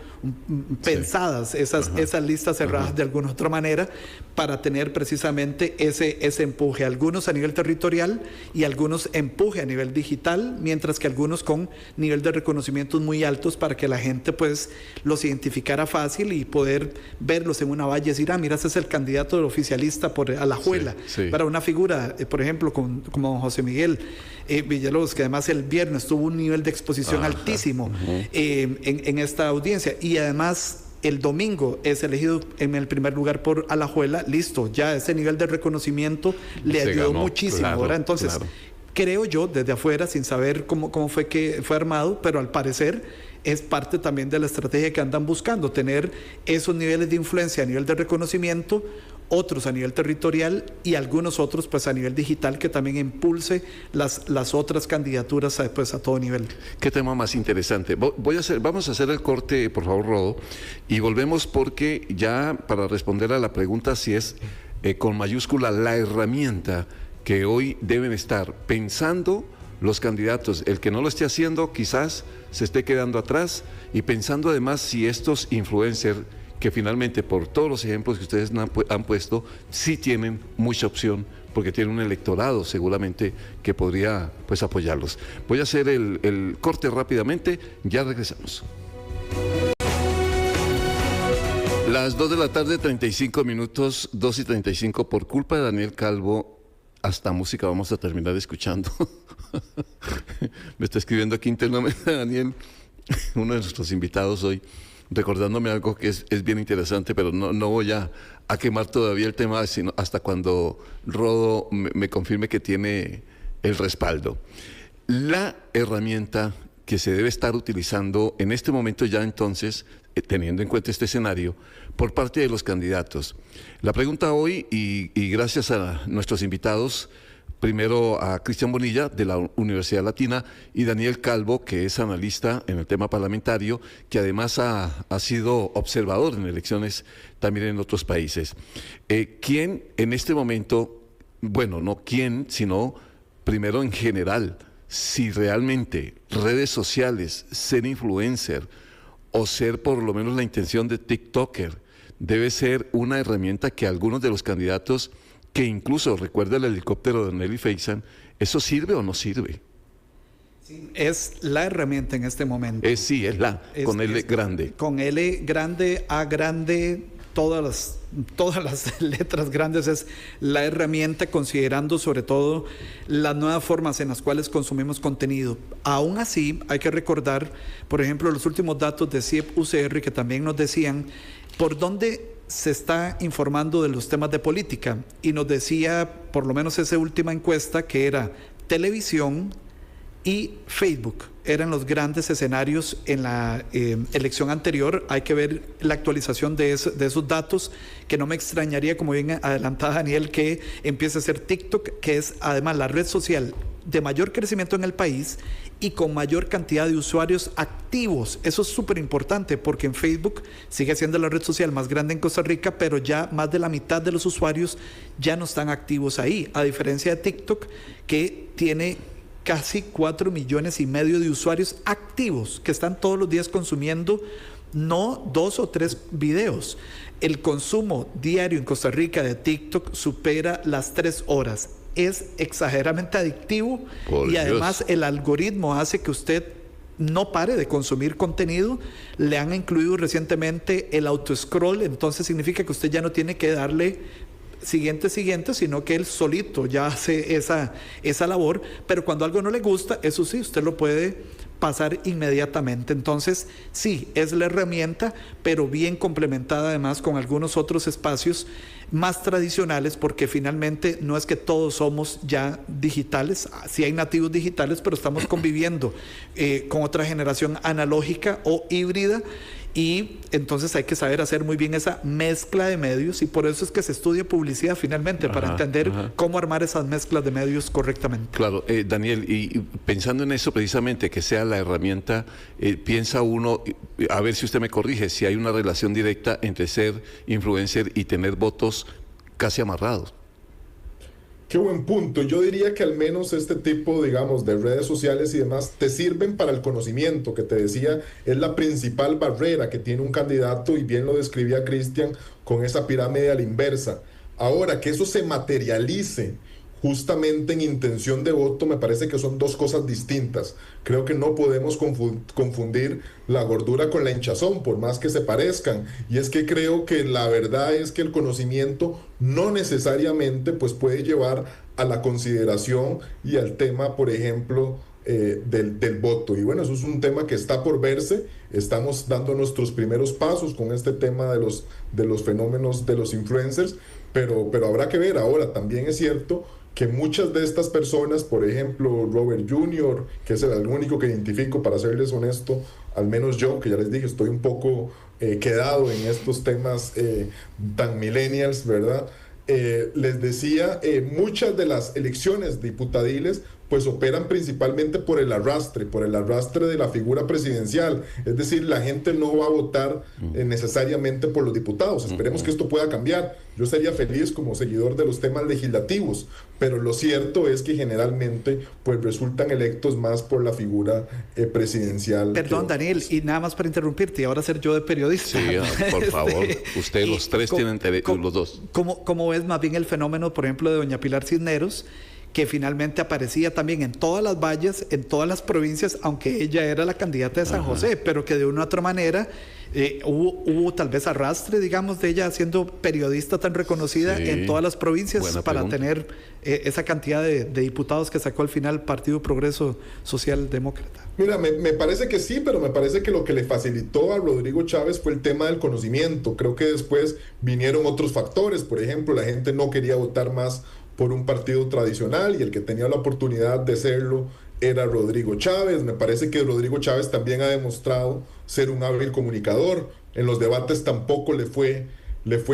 pensadas esas listas cerradas de alguna otra manera para tener precisamente ese empuje, algunos a nivel territorial y algunos empuje a nivel digital, mientras que algunos con nivel de reconocimientos muy altos para que la gente pues los identificara fácil y poder verlos en una valla y decir, mira, ese es el candidato del oficialista por Alajuela, para una figura, por ejemplo, como José Miguel Villalobos, que además el viernes tuvo un nivel de exposición altísimo en esta audiencia, y además el domingo es elegido en el primer lugar por Alajuela, listo, ya ese nivel de reconocimiento le ayudó muchísimo, ¿verdad? Entonces, creo yo, desde afuera, sin saber cómo fue que fue armado, pero al parecer es parte también de la estrategia que andan buscando, tener esos niveles de influencia a nivel de reconocimiento, otros a nivel territorial y algunos otros pues a nivel digital que también impulse las otras candidaturas pues a todo nivel. Qué tema más interesante. Vamos a hacer el corte, por favor, Rodo, y volvemos porque ya para responder a la pregunta si es con mayúscula la herramienta que hoy deben estar pensando los candidatos. El que no lo esté haciendo quizás se esté quedando atrás, y pensando además si estos influencers, que finalmente por todos los ejemplos que ustedes han puesto, sí tienen mucha opción, porque tienen un electorado seguramente que podría pues apoyarlos. Voy a hacer el corte rápidamente, ya regresamos. Las 2 de la tarde, 35 minutos, 2:35. Por culpa de Daniel Calvo, hasta música vamos a terminar escuchando. Me está escribiendo aquí internamente Daniel, uno de nuestros invitados hoy, recordándome algo que es bien interesante, pero no voy a quemar todavía el tema, sino hasta cuando Rodo me confirme que tiene el respaldo. La herramienta que se debe estar utilizando en este momento ya entonces, teniendo en cuenta este escenario, por parte de los candidatos. La pregunta hoy, y gracias a nuestros invitados, primero a Cristian Bonilla de la Universidad Latina y Daniel Calvo, que es analista en el tema parlamentario, que además ha sido observador en elecciones también en otros países. ¿Quién en este momento, bueno, no quién, sino primero en general, si realmente redes sociales, ser influencer o ser por lo menos la intención de TikToker, debe ser una herramienta que algunos de los candidatos, que incluso recuerda el helicóptero de Nelly Feixan, ¿eso sirve o no sirve? Sí, es la herramienta en este momento. Sí, es con L grande. Con L grande, A grande, todas las letras grandes, es la herramienta, considerando sobre todo las nuevas formas en las cuales consumimos contenido. Aún así, hay que recordar, por ejemplo, los últimos datos de CIEP UCR, que también nos decían por dónde se está informando de los temas de política, y nos decía, por lo menos esa última encuesta, que era televisión y Facebook eran los grandes escenarios en la elección anterior. Hay que ver la actualización de esos datos, que no me extrañaría, como bien adelantaba Daniel, que empiece a ser TikTok, que es además la red social de mayor crecimiento en el país y con mayor cantidad de usuarios activos. Eso es súper importante, porque en Facebook sigue siendo la red social más grande en Costa Rica, pero ya más de la mitad de los usuarios ya no están activos ahí, a diferencia de TikTok, que tiene casi 4,5 millones de usuarios activos que están todos los días consumiendo no 2 o 3 videos. El consumo diario en Costa Rica de TikTok supera las 3 horas. Es exageradamente adictivo y además el algoritmo hace que usted no pare de consumir contenido. Le han incluido recientemente el auto-scroll, entonces significa que usted ya no tiene que darle siguiente, sino que él solito ya hace esa labor, pero cuando algo no le gusta, eso sí, usted lo puede pasar inmediatamente. Entonces, sí, es la herramienta, pero bien complementada además con algunos otros espacios más tradicionales, porque finalmente no es que todos somos ya digitales, sí hay nativos digitales, pero estamos conviviendo con otra generación analógica o híbrida, y entonces hay que saber hacer muy bien esa mezcla de medios, y por eso es que se estudia publicidad finalmente, para entender cómo armar esas mezclas de medios correctamente. Claro, Daniel, y pensando en eso precisamente, que sea la herramienta, piensa uno, a ver si usted me corrige, si hay una relación directa entre ser influencer y tener votos casi amarrados. Qué buen punto. Yo diría que al menos este tipo, digamos, de redes sociales y demás te sirven para el conocimiento, que te decía, es la principal barrera que tiene un candidato, y bien lo describía Cristian con esa pirámide a la inversa. Ahora, que eso se materialice justamente en intención de voto, me parece que son dos cosas distintas. Creo que no podemos confundir la gordura con la hinchazón, por más que se parezcan. Y es que creo que la verdad es que el conocimiento no necesariamente pues puede llevar a la consideración y al tema, por ejemplo, del voto. Y bueno, eso es un tema que está por verse. Estamos dando nuestros primeros pasos con este tema de los fenómenos de los influencers, pero habrá que ver. Ahora, también es cierto que muchas de estas personas, por ejemplo, Robert Jr., que es el único que identifico, para serles honesto, al menos yo, que ya les dije, estoy un poco quedado en estos temas tan millennials, ¿verdad? Les decía, muchas de las elecciones diputadiles pues operan principalmente por el arrastre de la figura presidencial. Es decir, la gente no va a votar necesariamente por los diputados. Esperemos que esto pueda cambiar. Yo sería feliz como seguidor de los temas legislativos, pero lo cierto es que generalmente pues resultan electos más por la figura presidencial. Perdón, Daniel, y nada más para interrumpirte, y ahora ser yo de periodista. Sí, por favor, ustedes los tres tienen los dos. ¿Cómo ves más bien el fenómeno, por ejemplo, de doña Pilar Cisneros, que finalmente aparecía también en todas las vallas, en todas las provincias, aunque ella era la candidata de San José, pero que de una u otra manera hubo tal vez arrastre, digamos, de ella siendo periodista tan reconocida en todas las provincias para tener esa cantidad de diputados que sacó al final el Partido Progreso Social Demócrata? Mira, me parece que sí, pero me parece que lo que le facilitó a Rodrigo Chávez fue el tema del conocimiento. Creo que después vinieron otros factores. Por ejemplo, la gente no quería votar más por un partido tradicional, y el que tenía la oportunidad de serlo era Rodrigo Chávez. Me parece que Rodrigo Chávez también ha demostrado ser un hábil comunicador. En los debates tampoco le fue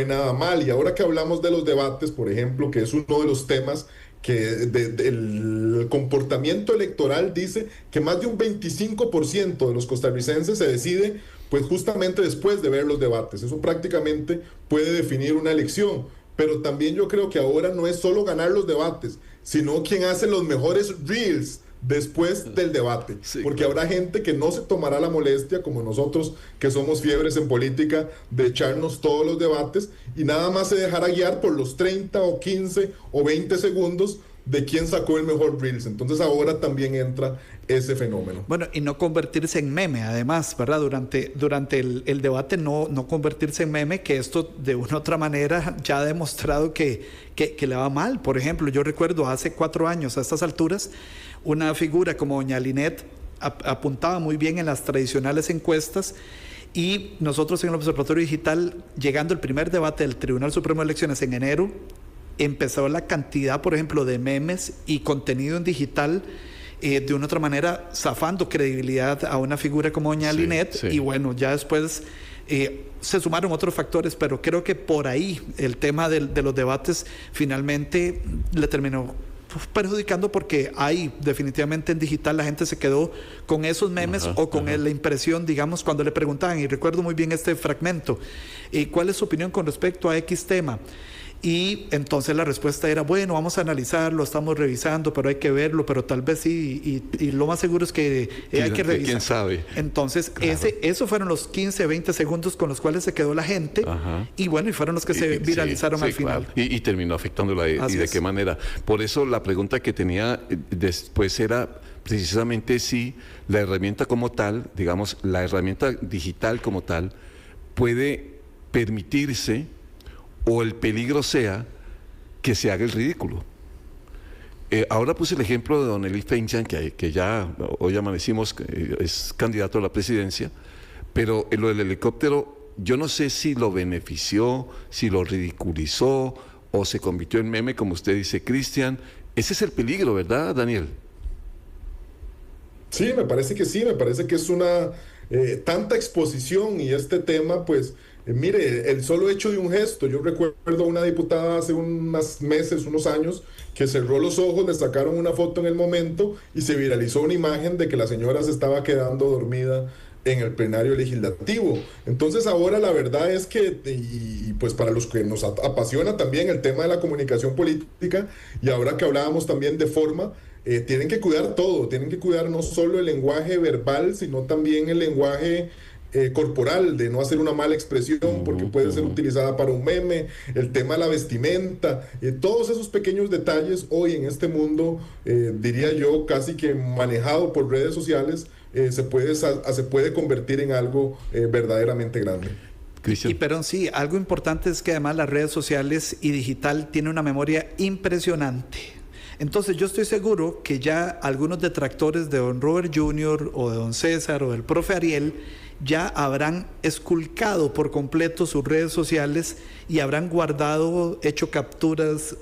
nada mal. Y ahora que hablamos de los debates, por ejemplo, que es uno de los temas que el comportamiento electoral dice que más de un 25% de los costarricenses se decide pues justamente después de ver los debates. Eso prácticamente puede definir una elección. Pero también yo creo que ahora no es solo ganar los debates, sino quien hace los mejores reels después del debate. Sí, porque habrá gente que no se tomará la molestia, como nosotros que somos fiebres en política, de echarnos todos los debates, y nada más se dejará guiar por los 30 o 15 o 20 segundos de quién sacó el mejor reels. Entonces ahora también entra ese fenómeno. Bueno, y no convertirse en meme, además, ¿verdad? Durante el debate no convertirse en meme, que esto de una u otra manera ya ha demostrado que le va mal. Por ejemplo, yo recuerdo hace 4 años, a estas alturas, una figura como doña Linet apuntaba muy bien en las tradicionales encuestas, y nosotros en el Observatorio Digital, llegando el primer debate del Tribunal Supremo de Elecciones en enero, empezó la cantidad, por ejemplo, de memes y contenido en digital, de una otra manera zafando credibilidad a una figura como doña Linet. Y bueno, ya después se sumaron otros factores, pero creo que por ahí el tema de los debates finalmente le terminó perjudicando, porque ahí definitivamente en digital la gente se quedó con esos memes o con la impresión, digamos, cuando le preguntaban, y recuerdo muy bien este fragmento, ¿cuál es su opinión con respecto a X tema? Y entonces la respuesta era, bueno, vamos a analizarlo, estamos revisando, pero hay que verlo, pero tal vez sí, y lo más seguro es que hay que revisar. ¿Quién sabe? Entonces, claro, esos fueron los 15, 20 segundos con los cuales se quedó la gente, y bueno, y fueron los que se viralizaron al final. Claro. Y terminó afectándola, y de qué manera. Por eso la pregunta que tenía después era precisamente si la herramienta como tal, digamos, la herramienta digital como tal, puede permitirse, o el peligro sea que se haga el ridículo. Ahora puse el ejemplo de don Eli Feinshan, que ya hoy amanecimos, es candidato a la presidencia, pero lo del helicóptero, yo no sé si lo benefició, si lo ridiculizó o se convirtió en meme, como usted dice, Cristian. Ese es el peligro, ¿verdad, Daniel? Sí, me parece que sí, me parece que es una tanta exposición y este tema, pues, mire, el solo hecho de un gesto. Yo recuerdo a una diputada hace unos meses, unos años, que cerró los ojos, le sacaron una foto en el momento y se viralizó una imagen de que la señora se estaba quedando dormida en el plenario legislativo. Entonces ahora la verdad es que, y pues para los que nos apasiona también el tema de la comunicación política, y ahora que hablábamos también de forma, tienen que cuidar todo, tienen que cuidar no solo el lenguaje verbal, sino también el lenguaje corporal, de no hacer una mala expresión porque puede ser utilizada para un meme, el tema de la vestimenta, todos esos pequeños detalles hoy en este mundo, diría yo, casi que manejado por redes sociales, se puede convertir en algo verdaderamente grande. Y pero sí, algo importante es que además las redes sociales y digital tienen una memoria impresionante. Entonces yo estoy seguro que ya algunos detractores de don Robert Jr. o de don César o del profe Ariel ya habrán esculcado por completo sus redes sociales y habrán guardado, hecho capturas,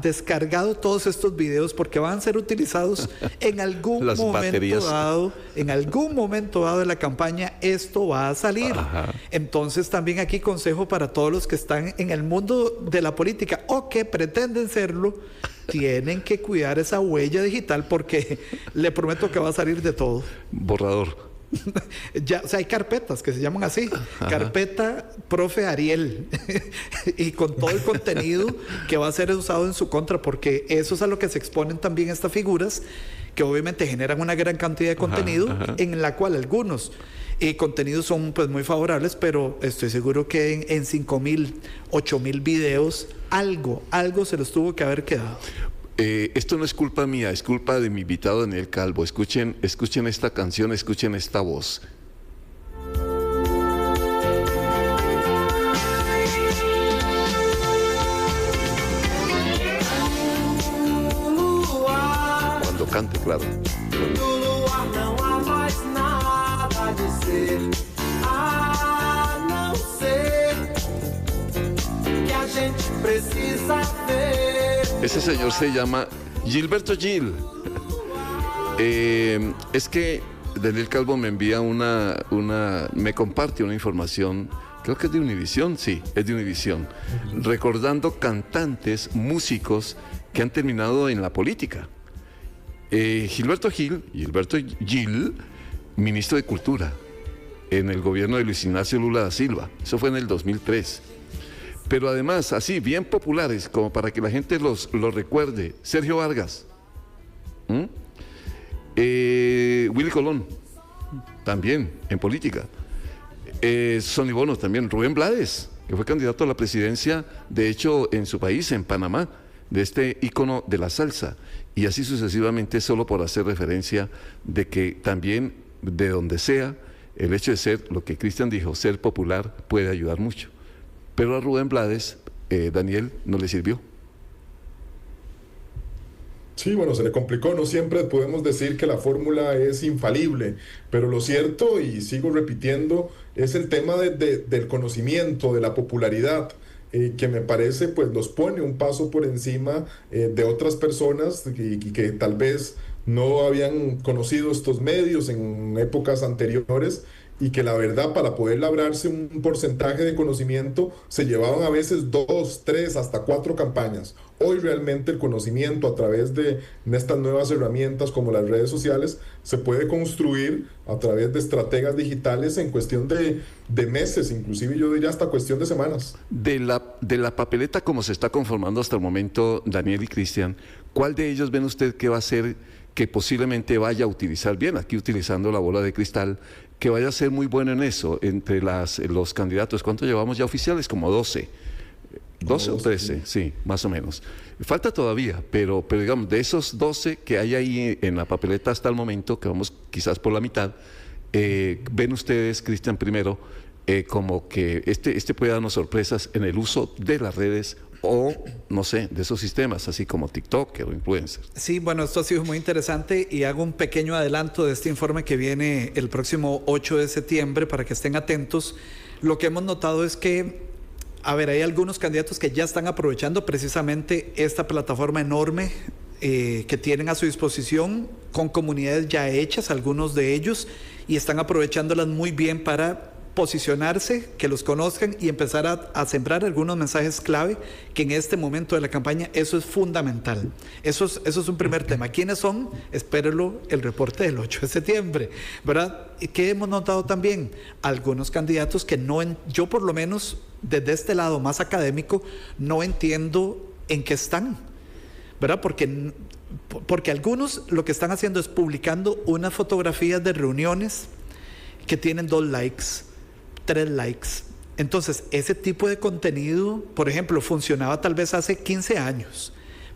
descargado todos estos videos porque van a ser utilizados en algún momento dado, en algún momento dado de la campaña. Esto va a salir. Ajá. Entonces también aquí consejo para todos los que están en el mundo de la política o que pretenden serlo, tienen que cuidar esa huella digital porque le prometo que va a salir de todo. Borrador. Ya, o sea, hay carpetas que se llaman así. Ajá. Carpeta profe Ariel y con todo el contenido que va a ser usado en su contra, porque eso es a lo que se exponen también estas figuras que obviamente generan una gran cantidad de contenido, en la cual algunos contenidos son pues muy favorables, pero estoy seguro que en 5,000, 8,000 videos algo se les tuvo que haber quedado. Esto no es culpa mía, es culpa de mi invitado Daniel Calvo. Escuchen esta canción, escuchen esta voz. Cuando cante, claro. Ese señor se llama Gilberto Gil. Es que Daniel Calvo me envía me comparte una información, creo que es de Univisión, sí, es de Univisión, recordando cantantes, músicos que han terminado en la política. Gilberto Gil, ministro de Cultura en el gobierno de Luis Ignacio Lula da Silva. Eso fue en el 2003. Pero además, así, bien populares, como para que la gente los recuerde. Sergio Vargas. Willy Colón, también, en política. Sonny Bono también. Rubén Blades, que fue candidato a la presidencia, de hecho, en su país, en Panamá, de este ícono de la salsa. Y así sucesivamente, solo por hacer referencia de que también, de donde sea, el hecho de ser, lo que Cristian dijo, ser popular, puede ayudar mucho. Pero a Rubén Blades, Daniel, no le sirvió. Sí, bueno, se le complicó. No siempre podemos decir que la fórmula es infalible, pero lo cierto, y sigo repitiendo, es el tema del conocimiento, de la popularidad, que me parece pues los pone un paso por encima de otras personas y que tal vez no habían conocido estos medios en épocas anteriores, y que la verdad, para poder labrarse un porcentaje de conocimiento se llevaban a veces 2, 3, hasta 4 campañas. Hoy realmente el conocimiento a través de estas nuevas herramientas como las redes sociales se puede construir a través de estrategias digitales en cuestión de meses, inclusive yo diría hasta cuestión de semanas. De la papeleta como se está conformando hasta el momento, Daniel y Cristian, ¿cuál de ellos ven usted que va a ser, que posiblemente vaya a utilizar bien, aquí utilizando la bola de cristal, que vaya a ser muy bueno en eso, entre los candidatos? ¿Cuántos llevamos ya oficiales? Como 12. 12 o 13, sí, más o menos. Falta todavía, pero digamos, de esos 12 que hay ahí en la papeleta hasta el momento, que vamos quizás por la mitad, ven ustedes, Cristian, primero, como que este puede darnos sorpresas en el uso de las redes o, no sé, de esos sistemas, así como TikTok o influencers. Sí, bueno, esto ha sido muy interesante y hago un pequeño adelanto de este informe que viene el próximo 8 de septiembre para que estén atentos. Lo que hemos notado es que, a ver, hay algunos candidatos que ya están aprovechando precisamente esta plataforma enorme que tienen a su disposición con comunidades ya hechas, algunos de ellos, y están aprovechándolas muy bien para posicionarse, que los conozcan y empezar a sembrar algunos mensajes clave que en este momento de la campaña eso es fundamental. Eso es un primer tema. ¿Quiénes son? Espérenlo el reporte del 8 de septiembre, ¿verdad? ¿Y qué hemos notado también? Algunos candidatos que yo por lo menos desde este lado más académico no entiendo en qué están, ¿verdad? Porque algunos lo que están haciendo es publicando unas fotografías de reuniones que tienen 2 likes, 3 likes. Entonces, ese tipo de contenido, por ejemplo, funcionaba tal vez hace 15 años,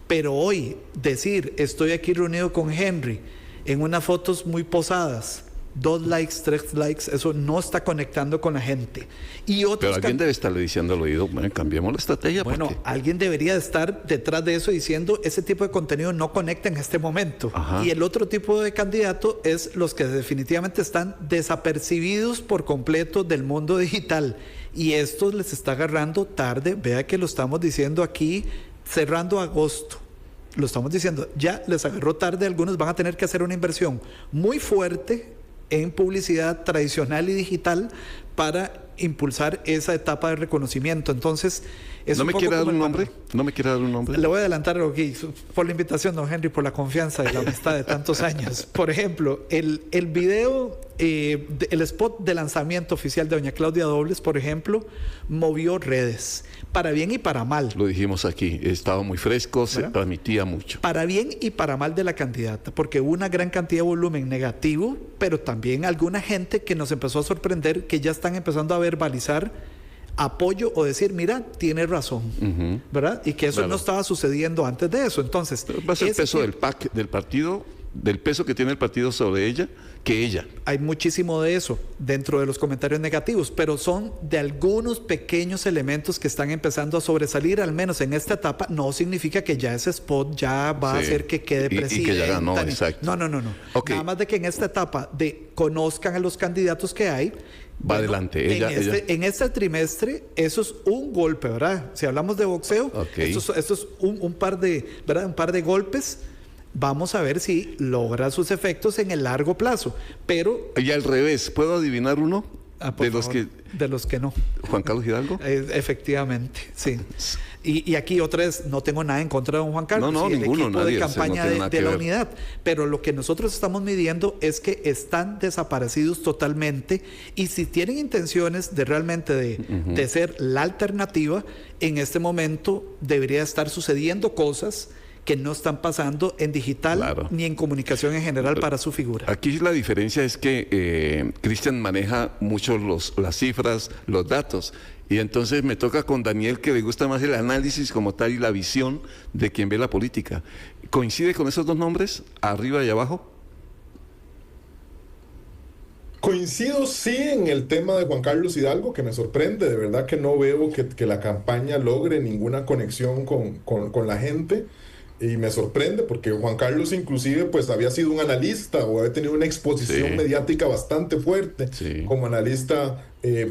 pero hoy decir, estoy aquí reunido con Henry en unas fotos muy posadas, 2 likes, 3 likes, eso no está conectando con la gente. Y otros Pero alguien debe estarle diciendo al oído, bueno, cambiemos la estrategia. Bueno, porque alguien debería de estar detrás de eso diciendo, ese tipo de contenido no conecta en este momento. Ajá. Y el otro tipo de candidato es los que definitivamente están desapercibidos por completo del mundo digital. Y esto les está agarrando tarde. Vea que lo estamos diciendo aquí, cerrando agosto. Lo estamos diciendo, ya les agarró tarde. Algunos van a tener que hacer una inversión muy fuerte en publicidad tradicional y digital para impulsar esa etapa de reconocimiento. Entonces, es ¿No un me poco quiere dar como un el nombre? panorama. ¿No me quiere dar un nombre? Le voy a adelantar aquí, por la invitación, don Henry, por la confianza y la amistad de tantos años. Por ejemplo, el video, el spot de lanzamiento oficial de doña Claudia Dobles, por ejemplo, movió redes, para bien y para mal. Lo dijimos aquí, estaba muy fresco, se ¿verdad? transmitía mucho. Para bien y para mal de la candidata, porque hubo una gran cantidad de volumen negativo, pero también alguna gente que nos empezó a sorprender, que ya están empezando a verbalizar apoyo o decir, mira, tiene razón, ¿verdad? Y que eso Claro. no estaba sucediendo antes de eso. Entonces, Pero va a ser el peso del PAC, del partido, del peso que tiene el partido sobre ella, que ella. hay muchísimo de eso dentro de los comentarios negativos, pero son de algunos pequeños elementos que están empezando a sobresalir, al menos en esta etapa. No significa que ya ese spot ya va a Sí. hacer que quede Y presidenta. que ya ganó, ni- exacto. No. Ok. Nada más de que en esta etapa de conozcan a los candidatos que hay. Va adelante, ella. En este trimestre, eso es un golpe, ¿verdad? Si hablamos de boxeo, Ok. esto es un par de, ¿verdad? Un par de golpes. Vamos a ver si logra sus efectos en el largo plazo. Pero, Y al revés, ¿puedo adivinar uno? por De los favor, que... de los que no. Juan Carlos Hidalgo. Efectivamente, sí. Y aquí otra vez, no tengo nada en contra de don Juan Carlos No, y el ninguno, equipo nadie, de o sea, campaña no tiene nada de que la ver. unidad. Pero lo que nosotros estamos midiendo es que están desaparecidos totalmente, y si tienen intenciones de realmente de ser la alternativa, en este momento debería estar sucediendo cosas que no están pasando en digital, Claro. ni en comunicación en general para su figura. Aquí la diferencia es que Cristian maneja mucho las cifras, los datos. Y entonces me toca con Daniel, que le gusta más el análisis como tal y la visión de quien ve la política. ¿Coincide con esos dos nombres, arriba y abajo? Coincido sí en el tema de Juan Carlos Hidalgo, que me sorprende, de verdad que no veo que la campaña logre ninguna conexión con la gente, y me sorprende porque Juan Carlos inclusive pues había sido un analista o había tenido una exposición Sí. mediática bastante fuerte Sí. como analista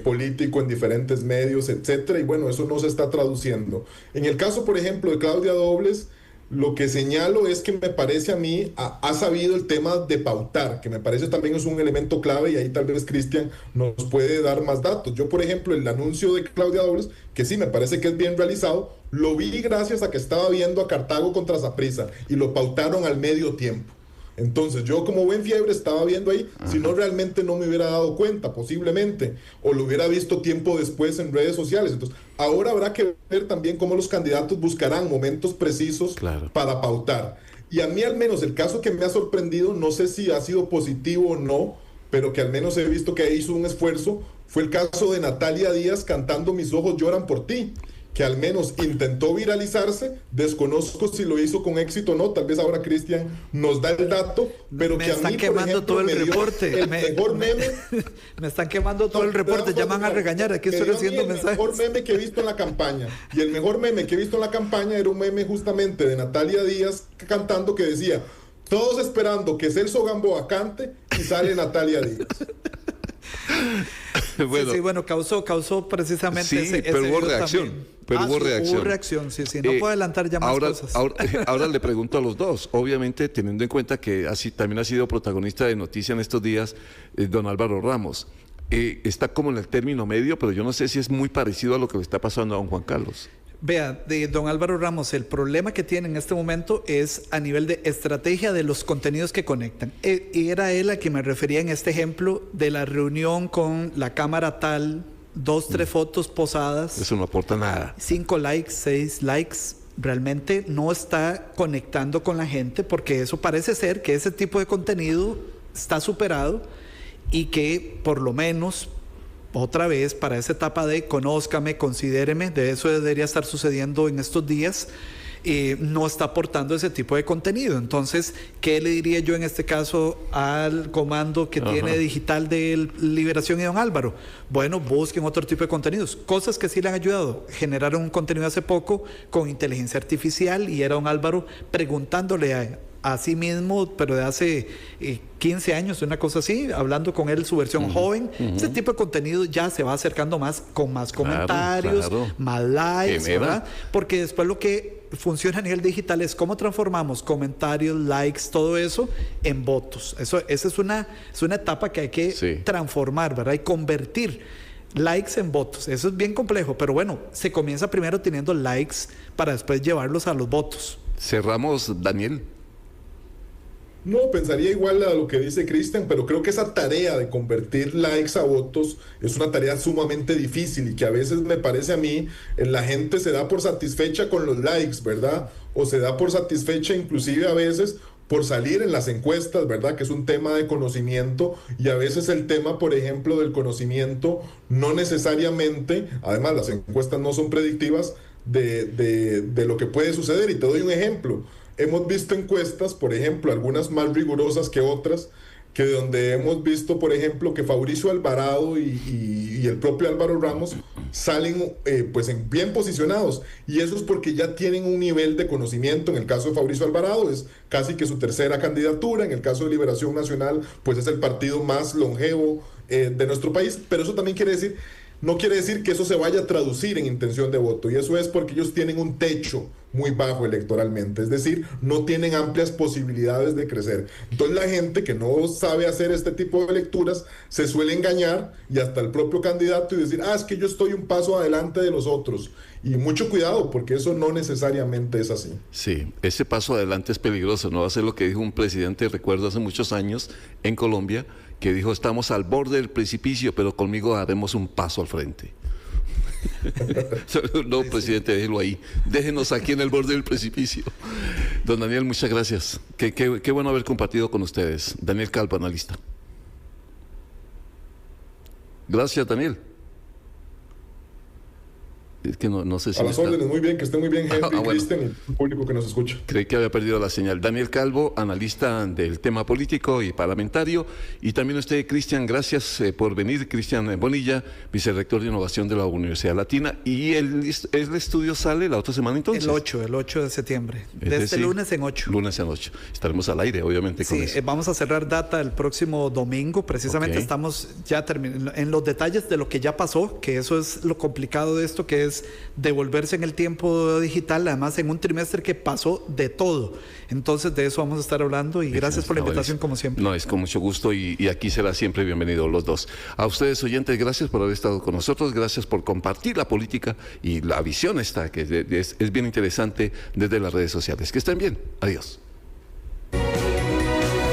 político en diferentes medios, etcétera, y bueno, eso no se está traduciendo. En el caso, por ejemplo, de Claudia Dobles, lo que señalo es que me parece a mí, ha sabido el tema de pautar, que me parece también es un elemento clave, y ahí tal vez Cristian nos puede dar más datos. Yo, por ejemplo, el anuncio de Claudia Dobles, que sí me parece que es bien realizado, lo vi gracias a que estaba viendo a Cartago contra Saprissa y lo pautaron al medio tiempo. Entonces yo como buen fiebre estaba viendo ahí, si no realmente no me hubiera dado cuenta posiblemente, o lo hubiera visto tiempo después en redes sociales. Entonces ahora habrá que ver también cómo los candidatos buscarán momentos precisos Claro. para pautar. Y a mí al menos el caso que me ha sorprendido, no sé si ha sido positivo o no, pero que al menos he visto que hizo un esfuerzo, fue el caso de Natalia Díaz cantando Mis ojos lloran por ti. que al menos intentó viralizarse. Desconozco si lo hizo con éxito o no, tal vez ahora Cristian nos da el dato, pero me que a están mí, quemando por ejemplo, todo el me dio reporte. el mejor meme. Me están quemando todo el reporte, ya me van a regañar, aquí estoy recibiendo mensajes. El mejor meme que he visto en la campaña, y el mejor meme que he visto en la campaña era un meme justamente de Natalia Díaz cantando que decía: todos esperando que Celso Gamboa cante, y sale Natalia Díaz. Bueno, sí, bueno, causó precisamente sí, ese pero hubo video reacción. también. Pero hubo reacción. Hubo reacción, sí. No puedo adelantar ya más cosas. Ahora le pregunto a los dos, obviamente teniendo en cuenta que así también ha sido protagonista de noticia en estos días, don Álvaro Ramos. Está como en el término medio, pero yo no sé si es muy parecido a lo que le está pasando a don Juan Carlos. Vea, de don Álvaro Ramos, el problema que tiene en este momento es a nivel de estrategia de los contenidos que conectan. Y era él a quien me refería en este ejemplo de la reunión con la cámara tal, 2, 3 fotos posadas. Eso no aporta nada. 5 likes, 6 likes. Realmente no está conectando con la gente, porque eso parece ser que ese tipo de contenido está superado y que por lo menos otra vez para esa etapa de conózcame, considéreme, de eso debería estar sucediendo en estos días, no está aportando ese tipo de contenido. Entonces, ¿qué le diría yo en este caso al comando que tiene digital de Liberación y don Álvaro? Bueno, busquen otro tipo de contenidos, cosas que sí le han ayudado. Generaron un contenido hace poco con inteligencia artificial y era don Álvaro preguntándole a sí mismo, pero de hace 15 años, una cosa así, hablando con él su versión joven. Ese tipo de contenido ya se va acercando más, con más comentarios, más likes, ¿verdad? Porque después lo que funciona a nivel digital es cómo transformamos comentarios, likes, todo eso en votos. Esa es una etapa que hay que transformar, ¿verdad? Y convertir likes en votos. Eso es bien complejo, pero bueno, se comienza primero teniendo likes para después llevarlos a los votos. Cerramos, Daniel. No, pensaría igual a lo que dice Cristian, pero creo que esa tarea de convertir likes a votos es una tarea sumamente difícil y que a veces me parece a mí, la gente se da por satisfecha con los likes, ¿verdad? O se da por satisfecha inclusive a veces por salir en las encuestas, ¿verdad? Que es un tema de conocimiento y a veces el tema, por ejemplo, del conocimiento no necesariamente, además las encuestas no son predictivas de lo que puede suceder. Y te doy un ejemplo. Hemos visto encuestas, por ejemplo, algunas más rigurosas que otras, que donde hemos visto, por ejemplo, que Fabricio Alvarado y el propio Álvaro Ramos salen pues bien posicionados, y eso es porque ya tienen un nivel de conocimiento. En el caso de Fabricio Alvarado es casi que su tercera candidatura, en el caso de Liberación Nacional pues es el partido más longevo de nuestro país, pero eso también no quiere decir que eso se vaya a traducir en intención de voto, y eso es porque ellos tienen un techo muy bajo electoralmente, es decir, no tienen amplias posibilidades de crecer. Entonces la gente que no sabe hacer este tipo de lecturas se suele engañar, y hasta el propio candidato, y decir, es que yo estoy un paso adelante de los otros. Y mucho cuidado, porque eso no necesariamente es así. Sí, ese paso adelante es peligroso, no va a ser lo que dijo un presidente, recuerdo hace muchos años, en Colombia, que dijo: estamos al borde del precipicio, pero conmigo haremos un paso al frente. No, presidente, déjelo ahí. Déjenos aquí en el borde del precipicio. Don Daniel, muchas gracias. Qué bueno haber compartido con ustedes. Daniel Calvo, analista. Gracias, Daniel. Es que no sé si... A las órdenes, muy bien, que esté muy bien, Henry, Cristian y el público que nos escucha. Creí que había perdido la señal. Daniel Calvo, analista del tema político y parlamentario. Y también usted, Cristian, gracias por venir. Cristian Bonilla, vicerrector de Innovación de la Universidad Latina. ¿Y el estudio sale la otra semana entonces? El 8 de septiembre. Desde lunes en 8. Lunes en 8. Estaremos al aire, obviamente, con eso. Vamos a cerrar data el próximo domingo. Precisamente estamos ya en los detalles de lo que ya pasó, que eso es lo complicado de esto, que es devolverse en el tiempo digital, además en un trimestre que pasó de todo. Entonces de eso vamos a estar hablando, y gracias por la invitación como siempre. No, es con mucho gusto, y aquí será siempre bienvenido los dos. A ustedes, oyentes, gracias por haber estado con nosotros, gracias por compartir la política y la visión esta, que es bien interesante desde las redes sociales. Que estén bien. Adiós.